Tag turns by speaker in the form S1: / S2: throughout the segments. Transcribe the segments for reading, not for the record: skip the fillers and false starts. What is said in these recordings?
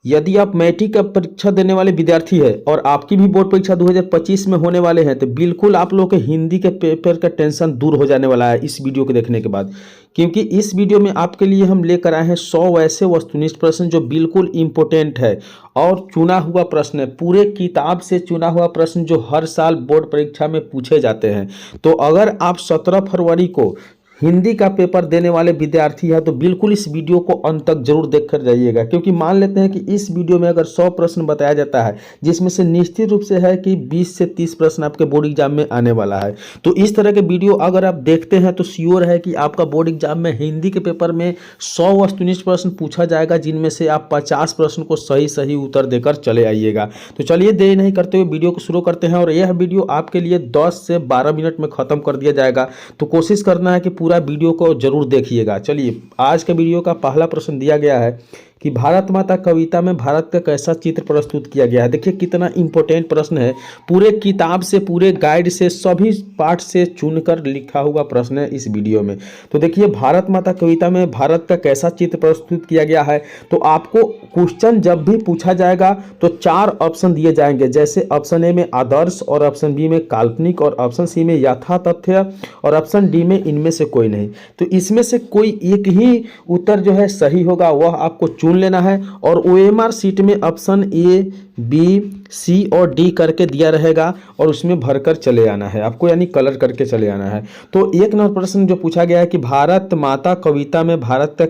S1: यदि आप मैट्रिक का परीक्षा देने वाले विद्यार्थी हैं और आपकी भी बोर्ड परीक्षा 2025 में होने वाले हैं तो बिल्कुल आप लोगों के हिंदी के पेपर का टेंशन दूर हो जाने वाला है इस वीडियो को देखने के बाद। क्योंकि इस वीडियो में आपके लिए हम लेकर आए हैं 100 वैसे वस्तुनिष्ठ प्रश्न जो बिल्कुल इम्पोर्टेंट है और चुना हुआ प्रश्न है, पूरे किताब से चुना हुआ प्रश्न जो हर साल बोर्ड परीक्षा में पूछे जाते हैं। तो अगर आप 17 फरवरी को हिंदी का पेपर देने वाले विद्यार्थी हैं तो बिल्कुल इस वीडियो को अंत तक जरूर देख कर जाइएगा। क्योंकि मान लेते हैं कि इस वीडियो में अगर 100 प्रश्न बताया जाता है जिसमें से निश्चित रूप से है कि 20 से 30 प्रश्न आपके बोर्ड एग्जाम में आने वाला है, तो इस तरह के वीडियो अगर आप देखते हैं तो श्योर है कि आपका बोर्ड एग्जाम में हिंदी के पेपर में 100 वस्तुनिष्ठ प्रश्न पूछा जाएगा, जिनमें से आप 50 प्रश्न को सही सही उत्तर देकर चले आइएगा। तो चलिए देरी नहीं करते हुए वीडियो को शुरू करते हैं और यह वीडियो आपके लिए 10 से 12 मिनट में खत्म कर दिया जाएगा। तो कोशिश करना है कि पूरा वीडियो को जरूर देखिएगा। चलिए, आज के वीडियो का पहला प्रश्न दिया गया है कि भारत माता कविता में भारत का कैसा चित्र प्रस्तुत किया गया है। देखिए कितना इंपॉर्टेंट प्रश्न है, पूरे किताब से, पूरे गाइड से, सभी पाठ से चुनकर लिखा हुआ प्रश्न है इस वीडियो में। तो देखिए, भारत माता कविता में भारत का कैसा चित्र प्रस्तुत किया गया है। तो आपको क्वेश्चन जब भी पूछा जाएगा तो 4 ऑप्शन दिए जाएंगे, जैसे ऑप्शन ए में आदर्श और ऑप्शन बी में काल्पनिक और ऑप्शन सी में यथा तथ्य और ऑप्शन डी में इनमें से कोई नहीं। तो इसमें से कोई एक ही उत्तर जो है सही होगा, वह आपको चुन लेना है और ओएमआर सीट में ऑप्शन ए, बी, सी और डी करके दिया रहेगा और उसमें भरकर चले आना है आपको, यानी कलर करके चले आना है। तो एक नंबर प्रश्न जो पूछा गया है कि भारत माता कविता में भारत का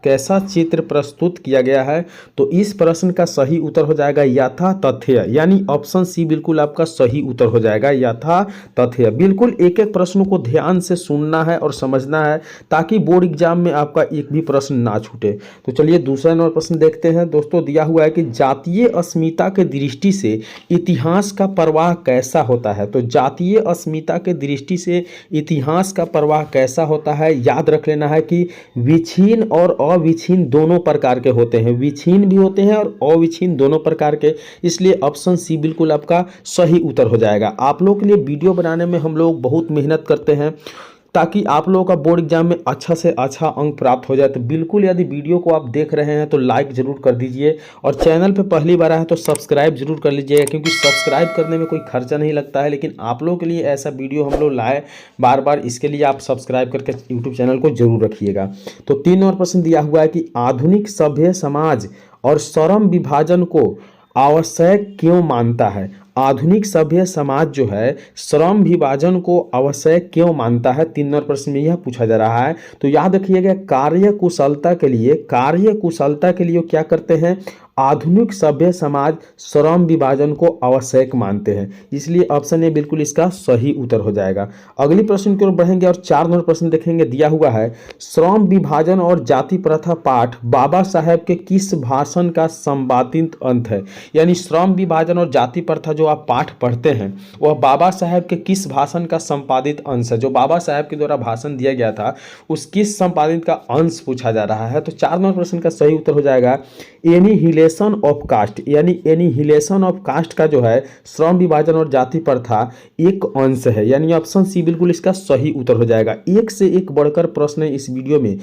S1: कैसा चित्र प्रस्तुत किया गया है, तो इस प्रश्न का सही उत्तर हो जाएगा यथा तथ्य, यानी ऑप्शन सी बिल्कुल आपका सही उत्तर हो जाएगा, यथा तथ्य। बिल्कुल एक एक प्रश्न को ध्यान से सुनना है और समझना है ताकि बोर्ड एग्जाम में आपका एक भी प्रश्न ना छूटे। तो चलिए दूसरा नंबर प्रश्न देखते हैं। दोस्तों, दिया हुआ है कि जातीय अस्मिता के दृष्टि से इतिहास का प्रवाह कैसा होता है। तो जातीय अस्मिता के दृष्टि से इतिहास का प्रवाह कैसा होता है, याद रख लेना है कि विच्छिन्न और अविच्छिन्न दोनों प्रकार के होते हैं, विच्छिन्न भी होते हैं और अविच्छिन्न दोनों प्रकार के, इसलिए ऑप्शन सी बिल्कुल आपका सही उत्तर हो जाएगा। आप लोगों के लिए वीडियो बनाने में हम लोग बहुत मेहनत करते हैं ताकि आप लोगों का बोर्ड एग्जाम में अच्छा से अच्छा अंक प्राप्त हो जाए। तो बिल्कुल यदि वीडियो को आप देख रहे हैं तो लाइक ज़रूर कर दीजिए और चैनल पे पहली बार आए तो सब्सक्राइब जरूर कर लीजिएगा, क्योंकि सब्सक्राइब करने में कोई खर्चा नहीं लगता है, लेकिन आप लोगों के लिए ऐसा वीडियो हम लोग लाए बार बार, इसके लिए आप सब्सक्राइब करके यूट्यूब चैनल को जरूर रखिएगा। तो 3 नंबर प्रश्न दिया हुआ है कि आधुनिक सभ्य समाज और श्रम विभाजन को आवश्यक क्यों मानता है। आधुनिक सभ्य समाज जो है श्रम विभाजन को आवश्यक क्यों मानता है, 3 नंबर प्रश्न में यह पूछा जा रहा है। तो याद रखिएगा, कार्य कुशलता के लिए क्या करते हैं, आधुनिक सभ्य समाज श्रम विभाजन को आवश्यक मानते हैं, इसलिए ऑप्शन ए बिल्कुल इसका सही उत्तर हो जाएगा। अगली प्रश्न की ओर बढ़ेंगे और 4 नंबर प्रश्न देखेंगे। दिया हुआ है श्रम विभाजन और जाति प्रथा पाठ बाबा साहेब के किस भाषण का संपादित अंत है। यानी श्रम विभाजन और जाति प्रथा जो आप पाठ पढ़ते हैं वह बाबा साहेब के किस भाषण का संपादित अंश है, जो बाबा साहेब के द्वारा भाषण दिया गया था उस किस संपादित का अंश पूछा जा रहा है। तो 4 नंबर प्रश्न का सही उत्तर हो जाएगा एनिहिलेशन ऑफ कास्ट, यानी एनिहिलेशन ऑफ कास्ट का जो है श्रम विभाजन और जाति प्रथा एक अंश है, यानी ऑप्शन सी बिल्कुल इसका सही उत्तर हो जाएगा। एक से एक बढ़कर प्रश्न है इस वीडियो में,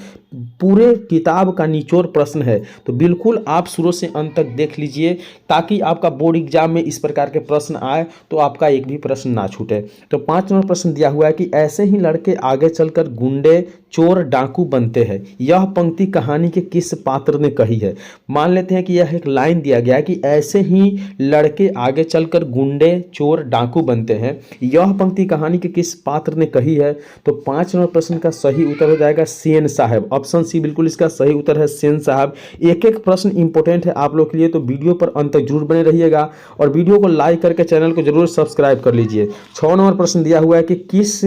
S1: पूरे किताब का निचोड़ प्रश्न है, तो बिल्कुल आप शुरू से अंत तक देख लीजिए ताकि आपका बोर्ड एग्जाम में इस प्रकार के प्रश्न आए तो आपका एक भी प्रश्न ना छूटे। तो 5 नंबर प्रश्न दिया हुआ है कि ऐसे ही लड़के आगे चलकर गुंडे, चोर, डाकू बनते हैं, यह पंक्ति कहानी के किस पात्र ने कही है। मान लेते हैं कि यह एक लाइन दिया गया है कि ऐसे ही लड़के आगे चलकर गुंडे, चोर, डाकू बनते हैं, यह पंक्ति कहानी के किस पात्र ने कही है। तो 5 नंबर प्रश्न का सही उत्तर हो जाएगा सेन साहब, ऑप्शन सी बिल्कुल इसका सही उत्तर है सेन साहब। एक एक प्रश्न इंपॉर्टेंट है आप लोग के लिए, तो वीडियो पर अंत तक जरूर बने रहिएगा और वीडियो को लाइक करके चैनल को जरूर सब्सक्राइब कर लीजिए। 6 नंबर प्रश्न दिया हुआ है कि किस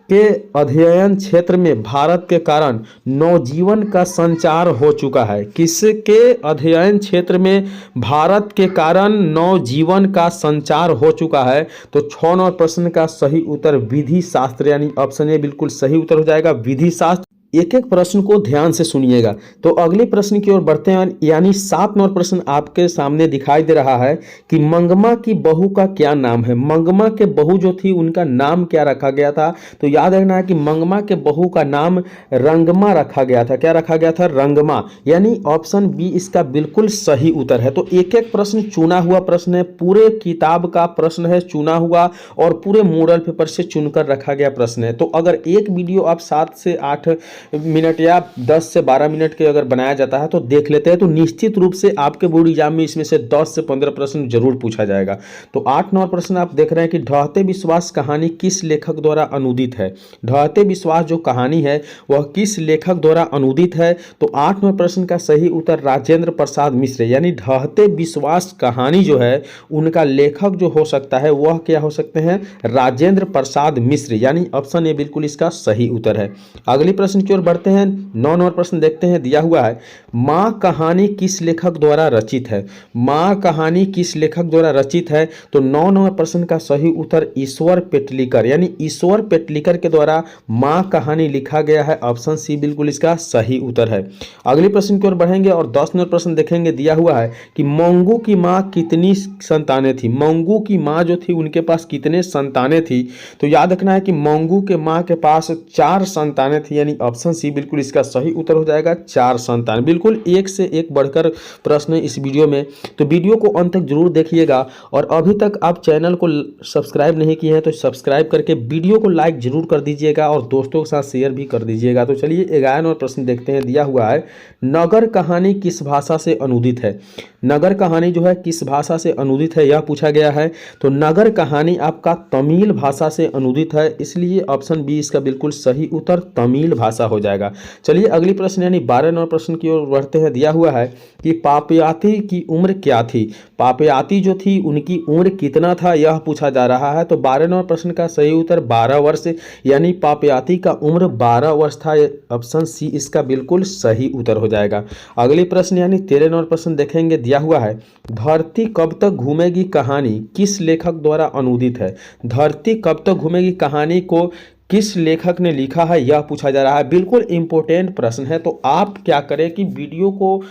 S1: के अध्ययन क्षेत्र में भारत के कारण नवजीवन का संचार हो चुका है। किसके अध्ययन क्षेत्र में भारत के कारण नवजीवन का संचार हो चुका है। तो 6 नंबर प्रश्न का सही उत्तर विधि शास्त्र, यानी ऑप्शन ए बिल्कुल सही उत्तर हो जाएगा विधि शास्त्र। एक एक प्रश्न को ध्यान से सुनिएगा। तो अगले प्रश्न की ओर बढ़ते हैं, यानी 7 नंबर प्रश्न आपके सामने दिखाई दे रहा है कि मंगमा की बहू का क्या नाम है। मंगमा के बहू जो थी उनका नाम क्या रखा गया था। तो याद रखना है कि मंगमा के बहू का नाम रंगमा रखा गया था। क्या रखा गया था? रंगमा। यानी ऑप्शन बी इसका बिल्कुल सही उत्तर है। तो एक एक प्रश्न चुना हुआ प्रश्न है, पूरे किताब का प्रश्न है चुना हुआ, और पूरे मॉडल पेपर से चुनकर रखा गया प्रश्न है। तो अगर एक वीडियो आप 7 से 8 मिनट या 10 से 12 मिनट के अगर बनाया जाता है तो देख लेते हैं, तो निश्चित रूप से आपके बोर्ड एग्जाम में इसमें से 10 से 15 प्रश्न जरूर पूछा जाएगा। तो 8-9 प्रश्न आप देख रहे हैं कि ढहते विश्वास कहानी किस लेखक द्वारा अनुदित है। ढहते विश्वास जो कहानी है वह किस लेखक द्वारा अनुदित है। तो 8-9 प्रश्न का सही उत्तर राजेंद्र प्रसाद मिश्र। यानी ढहते विश्वास कहानी जो है उनका लेखक जो हो सकता है वह क्या हो सकते हैं? राजेंद्र प्रसाद मिश्र। यानी ऑप्शन ए बिल्कुल इसका सही उत्तर है। अगली प्रश्न की ओर बढ़ते हैं। 9 नंबर प्रश्न देखते हैं, दिया हुआ है माँ कहानी किस लेखक द्वारा रचित है। माँ कहानी किस लेखक द्वारा रचित है। तो 9 नंबर प्रश्न का सही उत्तर ईश्वर पेटलीकर। यानी ईश्वर पेटलीकर के द्वारा माँ कहानी लिखा गया है। ऑप्शन सी बिल्कुल इसका सही उत्तर है। अगली प्रश्न की ओर बढ़ेंगे और 10 नंबर प्रश्न देखेंगे। दिया हुआ है कि मंगू की माँ कितनी संतानें थी। मंगू की माँ जो थी उनके पास कितने संतानें थी। तो याद रखना है कि मंगू के माँ के पास 4 संतानें थी। यानी ऑप्शन सी बिल्कुल इसका सही उत्तर हो जाएगा, 4 संतान। बिल्कुल एक से एक बढ़कर प्रश्न है इस वीडियो में, तो वीडियो को अंत तक जरूर देखिएगा। और अभी तक आप चैनल को सब्सक्राइब नहीं किए हैं तो सब्सक्राइब करके वीडियो को लाइक जरूर कर दीजिएगा और दोस्तों के साथ शेयर भी कर दीजिएगा। तो चलिए 11 नंबर प्रश्न देखते हैं। दिया हुआ है नगर कहानी किस भाषा से अनुदित है। नगर कहानी जो है किस भाषा से अनुदित है यह पूछा गया है। तो नगर कहानी आपका तमिल भाषा से अनुदित है, इसलिए ऑप्शन बी इसका बिल्कुल सही उत्तर तमिल भाषा हो जाएगा। चलिए अगली प्रश्न यानी 12 नंबर प्रश्न की ओर बढ़ते हैं। दिया हुआ है कि पापयाती की उम्र क्या थी। पापयाती जो थी उनकी उम्र कितना था यह पूछा जा रहा है। तो 12 नंबर प्रश्न का सही उत्तर 12 वर्ष, यानी पापयाती का उम्र 12 वर्ष था। ऑप्शन सी इसका बिल्कुल सही उत्तर हो जाएगा। अगली प्रश्न यानी 13 नंबर प्रश्न देखेंगे। दिया हुआ है धरती कब तक घूमेगी कहानी किस लेखक द्वारा अनुदित है। धरती कब तक घूमेगी कहानी को किस लेखक ने लिखा है यह पूछा जा रहा है। बिल्कुल इंपॉर्टेंट प्रश्न है, तो आप क्या करें कि वीडियो को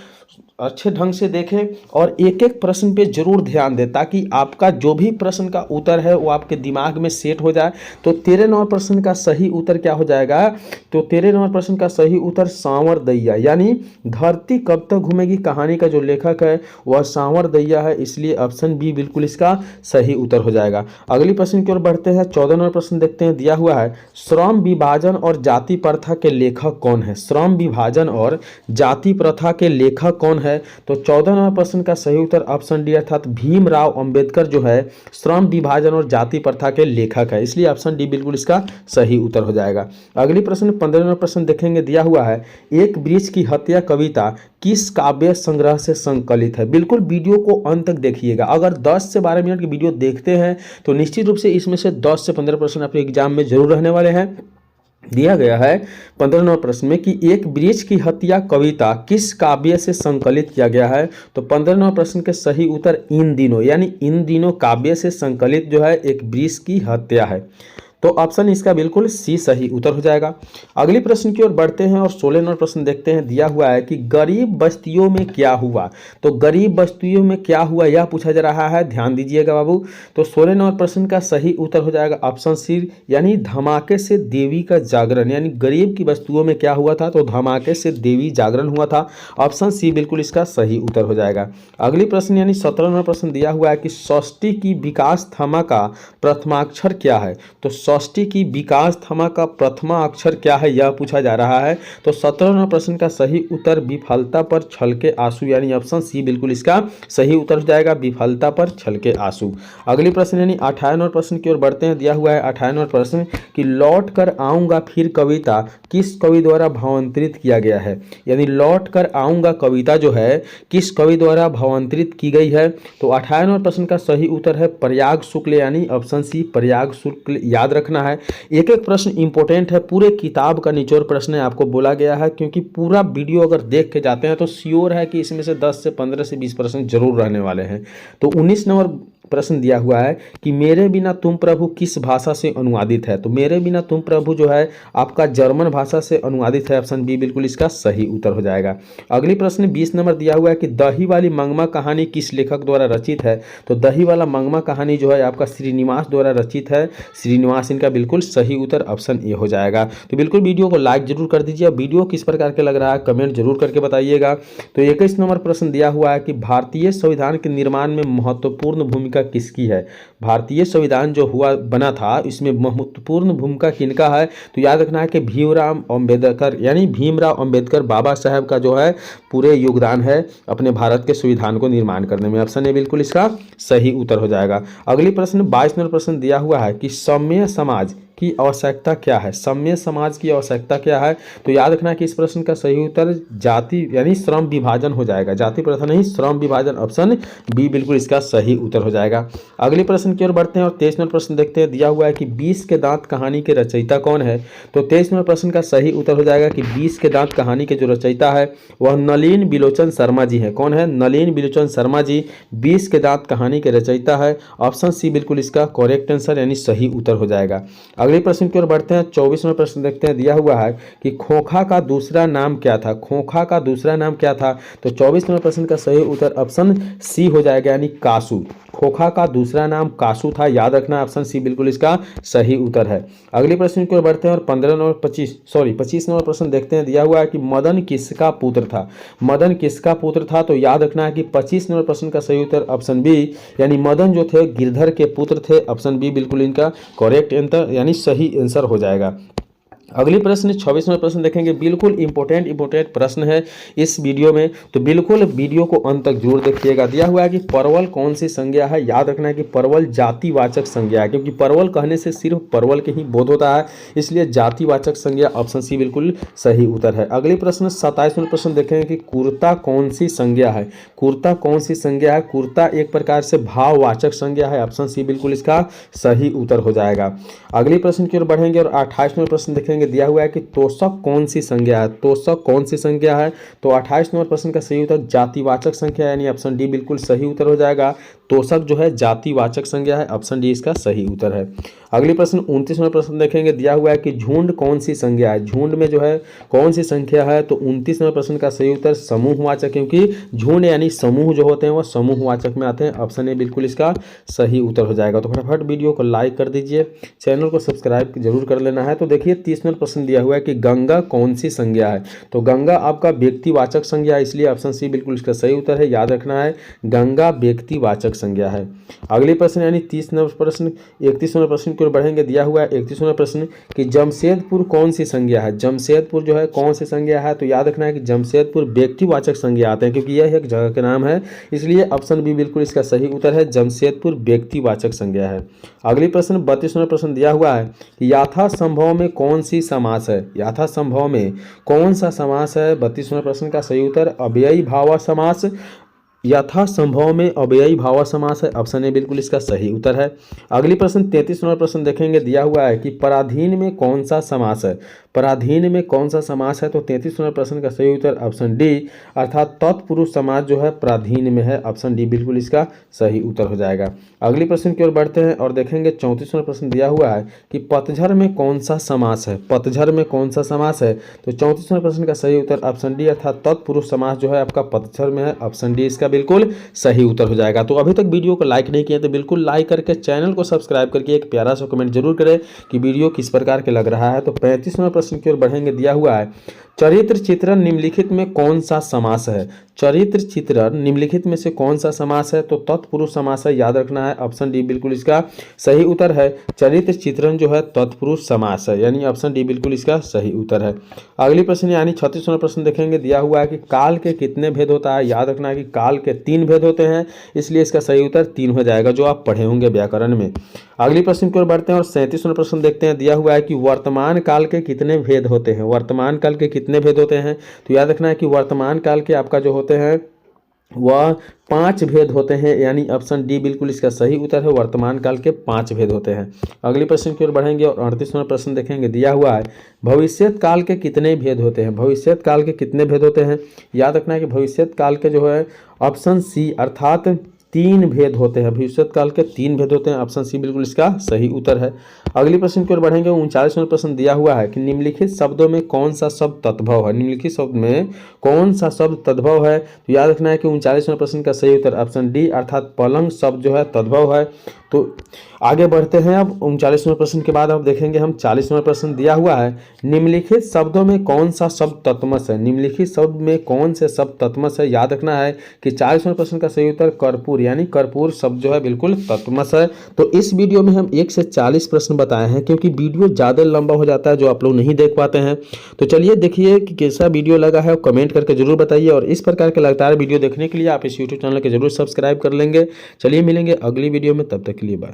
S1: अच्छे ढंग से देखें और एक एक प्रश्न पे जरूर ध्यान दें ताकि आपका जो भी प्रश्न का उत्तर है वो आपके दिमाग में सेट हो जाए। तो 13 नंबर प्रश्न का सही उत्तर क्या हो जाएगा। तो 13 नंबर प्रश्न का सही उत्तर सांवर दैया, यानी धरती कब तक घूमेगी कहानी का जो लेखक है वह सांवर दैया है, इसलिए ऑप्शन बी बिल्कुल इसका सही उत्तर हो जाएगा। अगली प्रश्न की ओर बढ़ते हैं। 14 नंबर प्रश्न देखते हैं। दिया हुआ है श्रम विभाजन और जाति प्रथा के लेखक कौन है। श्रम विभाजन और जाति प्रथा के लेखक कौन है। तो 14 नंबर प्रश्न का सही उत्तर ऑप्शन डी अर्थात भीमराव अंबेडकर जो है श्रम विभाजन और जाति प्रथा के लेखक है, इसलिए ऑप्शन डी बिल्कुल इसका सही उत्तर हो जाएगा। अगली प्रश्न 15 नंबर प्रश्न देखेंगे। दिया हुआ है एक वृक्ष की हत्या कविता किस काव्य संग्रह से संकलित है। बिल्कुल वीडियो को अंत तक देखिएगा। अगर 10 से 12 मिनट की वीडियो देखते हैं तो निश्चित रूप से इसमें से 10 से 15 प्रश्न आपके एग्जाम में जरूर रहने वाले हैं। दिया गया है 15 नंबर प्रश्न में कि एक वृक्ष की हत्या कविता किस काव्य से संकलित किया गया है। तो 15 नंबर प्रश्न के सही उत्तर इन दिनों, यानी इन दिनों काव्य से संकलित जो है एक वृक्ष की हत्या है। तो ऑप्शन इसका बिल्कुल सी सही उत्तर हो जाएगा। अगली प्रश्न की ओर बढ़ते हैं और 16 नंबर प्रश्न देखते हैं। दिया हुआ है कि गरीब बस्तियों में क्या हुआ। तो गरीब बस्तियों में क्या हुआ यह पूछा जा रहा है, ध्यान दीजिएगा बाबू। तो 16 नंबर प्रश्न का सही उत्तर हो जाएगा ऑप्शन सी, यानी धमाके से देवी का जागरण। यानी गरीब की बस्तियों में क्या हुआ था, तो धमाके से देवी जागरण हुआ था। ऑप्शन सी बिल्कुल इसका सही उत्तर हो जाएगा। अगली प्रश्न यानी 17 नंबर प्रश्न दिया हुआ है कि षष्ठी की विकास थमा का प्रथमाक्षर क्या है। तो षष्ठी की विकास थमा का प्रथमा अक्षर क्या है यह पूछा जा रहा है। तो 17वां प्रश्न का सही उत्तर विफलता पर छलके आंसू, यानी ऑप्शन सी बिल्कुल इसका सही उत्तर हो जाएगा, विफलता पर छलके आंसू। अगली प्रश्न यानी 58वां प्रश्न की ओर बढ़ते हैं। दिया हुआ है 58वां प्रश्न कि लौट कर आऊंगा फिर कविता किस कवि द्वारा भावांतरित किया गया है। यानी लौट कर आऊंगा कविता जो है किस कवि द्वारा भावांतरित की गई है। तो 58वां प्रश्न का सही उत्तर है प्रयाग शुक्ल, यानी ऑप्शन सी प्रयाग शुक्ल। याद रखना है। एक एक प्रश्न इंपॉर्टेंट है, पूरे किताब का निचोड़ प्रश्न है, आपको बोला गया है, क्योंकि पूरा वीडियो अगर देख के जाते हैं तो श्योर है कि इसमें से 10 से 15 से 20 प्रश्न जरूर रहने वाले हैं। तो 19 नंबर प्रश्न दिया हुआ है कि मेरे बिना तुम प्रभु किस भाषा से अनुवादित है। तो मेरे बिना तुम प्रभु जो है आपका जर्मन भाषा से अनुवादित है, ऑप्शन बी बिल्कुल इसका सही उत्तर हो जाएगा। अगली प्रश्न 20 नंबर दिया हुआ है कि दही वाली मंगमा कहानी किस लेखक द्वारा रचित है। तो दही वाला मंगमा कहानी जो है आपका श्रीनिवास द्वारा रचित है, श्रीनिवास इनका बिल्कुल सही उत्तर ऑप्शन ए हो जाएगा। तो बिल्कुल वीडियो को लाइक जरूर कर दीजिए, वीडियो किस प्रकार के लग रहा है कमेंट जरूर करके बताइएगा। तो 21 नंबर प्रश्न दिया हुआ है कि भारतीय संविधान के निर्माण में महत्वपूर्ण भूमिका किसकी है। भारतीय संविधान जो बना था इसमें महत्वपूर्ण भूमिका किनका है। तो याद रखना है कि भीमराव अंबेडकर, यानी भीमराव अंबेडकर बाबा साहब का जो है पूरे योगदान है अपने भारत के संविधान को निर्माण करने में, ऑप्शन ए बिल्कुल इसका सही उत्तर हो जाएगा। अगली प्रश्न 22 नंबर प्रश्न दिया हुआ है कि सौम्य समाज की आवश्यकता क्या है। सौम्य समाज की आवश्यकता क्या है। तो याद रखना कि इस प्रश्न का सही उत्तर जाति यानी श्रम विभाजन हो जाएगा, जाति प्रथा नहीं श्रम विभाजन, ऑप्शन बी बिल्कुल इसका सही उत्तर हो जाएगा। अगले प्रश्न की ओर बढ़ते हैं और 23 नंबर प्रश्न देखते हैं। दिया हुआ है कि 20 के दांत कहानी के रचयिता कौन है। तो 23 नंबर प्रश्न का सही उत्तर हो जाएगा कि 20 के दांत कहानी के जो रचयिता है वह नलिन बिलोचन शर्मा जी है। कौन है, नलिन बिलोचन शर्मा जी 20 के दांत कहानी के रचयिता है, ऑप्शन सी बिल्कुल इसका करेक्ट आंसर यानी सही उत्तर हो जाएगा। अगले प्रश्न की ओर बढ़ते हैं, 24वां प्रश्न देखते हैं। दिया हुआ है कि खोखा का दूसरा नाम क्या था। खोखा का दूसरा नाम क्या था। तो 24वें प्रश्न का सही उत्तर ऑप्शन सी हो जाएगा यानी कासू। खोखा का दूसरा नाम कासू था, याद रखना ऑप्शन सी बिल्कुल इसका सही उत्तर है। अगले प्रश्न की ओर बढ़ते हैं और 25 नंबर प्रश्न देखते हैं। दिया हुआ है कि मदन किसका पुत्र था। मदन किसका पुत्र था। तो याद रखना है कि 25 नंबर प्रश्न का सही उत्तर ऑप्शन बी यानी मदन जो थे गिरधर के पुत्र थे, ऑप्शन बी बिल्कुल इनका करेक्ट आंसर यानी सही आंसर हो जाएगा। अगली प्रश्न 26वां प्रश्न देखेंगे, बिल्कुल इंपॉर्टेंट प्रश्न है इस वीडियो में, तो बिल्कुल वीडियो को अंत तक जरूर देखिएगा। दिया हुआ है कि परवल कौन सी संज्ञा है। याद रखना है कि परवल जातिवाचक संज्ञा है, क्योंकि परवल कहने से सिर्फ परवल के ही बोध होता है, इसलिए जातिवाचक संज्ञा, ऑप्शन सी बिल्कुल सही उत्तर है। अगले प्रश्न 27वां प्रश्न देखेंगे कि कुर्ता कौन सी संज्ञा है। कुर्ता कौन सी संज्ञा है। कुर्ता एक प्रकार से भाववाचक संज्ञा है, ऑप्शन सी बिल्कुल इसका सही उत्तर हो जाएगा। अगले प्रश्न की ओर बढ़ेंगे और 28वां प्रश्न देखेंगे। दिया हुआ है कि तोषक कौन सी संज्ञा है। तोषक कौन सी संज्ञा है। तो 28 नंबर प्रश्न का सही उत्तर जातिवाचक संख्या यानी ऑप्शन डी बिल्कुल सही उत्तर हो जाएगा। तोषक जो है जातिवाचक संज्ञा है, ऑप्शन डी इसका सही उत्तर है। अगली प्रश्न 29वां प्रश्न देखेंगे। दिया हुआ है कि झुंड कौन सी संज्ञा है। झुंड में जो है कौन सी संख्या है। तो 29वें प्रश्न का सही उत्तर समूहवाचक, क्योंकि झुंड यानी समूह जो होते हैं वो समूहवाचक में आते हैं, ऑप्शन ए बिल्कुल इसका सही उत्तर हो जाएगा। तो फटाफट वीडियो को लाइक कर दीजिए, चैनल को सब्सक्राइब जरूर कर लेना है। तो देखिए 30वां प्रश्न दिया हुआ है कि गंगा कौन सी संज्ञा है। तो गंगा आपका व्यक्तिवाचक संज्ञा है, इसलिए ऑप्शन सी बिल्कुल इसका सही उत्तर है। याद रखना है गंगा व्यक्तिवाचक संज्ञा है। अगले प्रश्न यानी 30 नंबर प्रश्न 31वां प्रश्न की ओर बढ़ेंगे। दिया हुआ है 31वां प्रश्न कि जमशेदपुर कौन सी संज्ञा है। जमशेदपुर जो है कौन सी संज्ञा है। तो याद रखना है कि जमशेदपुर व्यक्तिवाचक संज्ञा आते हैं, क्योंकि यह एक जगह के नाम है, इसलिए ऑप्शन बी बिल्कुल इसका सही उत्तर है, जमशेदपुर व्यक्तिवाचक संज्ञा है। अगले प्रश्न 32वां प्रश्न दिया हुआ है कि यथासंभव में कौन सी समास है। यथासंभव में कौन सा समास है। 32वां प्रश्न का सही उत्तर अव्ययी भाव समास। यथासंभव में अव्ययी भाव समास है, ऑप्शन ए बिल्कुल इसका सही उत्तर है। अगली प्रश्न 33वां प्रश्न देखेंगे। दिया हुआ है कि पराधीन में कौन सा समास है। पराधीन में कौन सा समास है। तो 33वां प्रश्न का सही उत्तर ऑप्शन डी अर्थात तत्पुरुष समास जो है पराधीन में है, ऑप्शन डी बिल्कुल इसका सही उत्तर हो जाएगा। अगली प्रश्न की ओर बढ़ते हैं और देखेंगे 34वां प्रश्न दिया हुआ है कि पतझड़ में कौन सा समास है। पतझड़ में कौन सा समास है। तो 34वां प्रश्न का सही उत्तर ऑप्शन डी अर्थात तत्पुरुष समास जो है आपका पतझड़ में है, ऑप्शन डी इसका बिल्कुल सही उत्तर हो जाएगा। तो अभी तक वीडियो को लाइक नहीं किया तो बिल्कुल लाइक करके चैनल को सब्सक्राइब करके एक प्यारा सा कमेंट जरूर करें कि वीडियो किस प्रकार के लग रहा है। तो 35वां प्रश्न की ओर बढ़ेंगे। दिया हुआ है चरित्र चित्रण निम्नलिखित में कौन सा समास है। चरित्र चित्रण निम्नलिखित में से कौन सा समास है। तो तत्पुरुष समास है, याद रखना है, ऑप्शन डी बिल्कुल इसका सही उत्तर है। चरित्र चित्रण जो है तत्पुरुष समास है, यानी ऑप्शन डी बिल्कुल इसका सही उत्तर है। अगली प्रश्न यानी 36वां प्रश्न देखेंगे। दिया हुआ है कि काल के कितने भेद होता है। याद रखना है कि काल के 3 भेद होते हैं, इसलिए इसका सही उत्तर 3 हो जाएगा, जो आप पढ़े होंगे व्याकरण में। अगली प्रश्न की ओर बढ़ते हैं और 37वां प्रश्न देखते हैं। दिया हुआ है कि वर्तमान काल के कितने भेद होते हैं। वर्तमान काल के कितने भेद होते हैं। तो याद रखना है कि वर्तमान काल के आपका जो होते हैं वह 5 भेद होते हैं, यानी ऑप्शन डी बिल्कुल इसका सही उत्तर है। वर्तमान काल के 5 भेद होते हैं। अगले प्रश्न की ओर बढ़ेंगे और 38वां प्रश्न देखेंगे। दिया हुआ है भविष्यत काल के कितने भेद होते हैं। भविष्यत काल के कितने भेद होते हैं। याद रखना है कि भविष्यत काल के जो है ऑप्शन सी अर्थात 3 भेद होते हैं। भविष्यत काल के 3 भेद होते हैं। ऑप्शन सी बिल्कुल इसका सही उत्तर है। अगले प्रश्न की ओर बढ़ेंगे। 39वां प्रश्न दिया हुआ है कि निम्नलिखित शब्दों में कौन सा शब्द तद्भव है। निम्नलिखित शब्द में कौन सा शब्द तद्भव है। तो याद रखना है कि 39वां प्रश्न का सही उत्तर ऑप्शन डी अर्थात पलंग शब्द जो है तद्भव है। तो आगे बढ़ते हैं। अब 39वां प्रश्न के बाद अब देखेंगे हम 40वां प्रश्न दिया हुआ है निम्नलिखित शब्दों में कौन सा शब्द तत्मस है। निम्नलिखित शब्द में कौन से शब्द तत्मस है। याद रखना है कि 40वां प्रश्न का सही उत्तर कर्पूर, यानी कर्पूर शब्द जो है बिल्कुल तत्मस है। तो इस वीडियो में हम 1 से 40 प्रश्न बताए हैं, क्योंकि वीडियो ज़्यादा लंबा हो जाता है जो आप लोग नहीं देख पाते हैं। तो चलिए देखिए कि कैसा वीडियो लगा है, कमेंट करके जरूर बताइए। और इस प्रकार के लगातार वीडियो देखने के लिए आप इस यूट्यूब चैनल को जरूर सब्सक्राइब कर लेंगे। चलिए मिलेंगे अगली वीडियो में, तब तक के लिए बाय।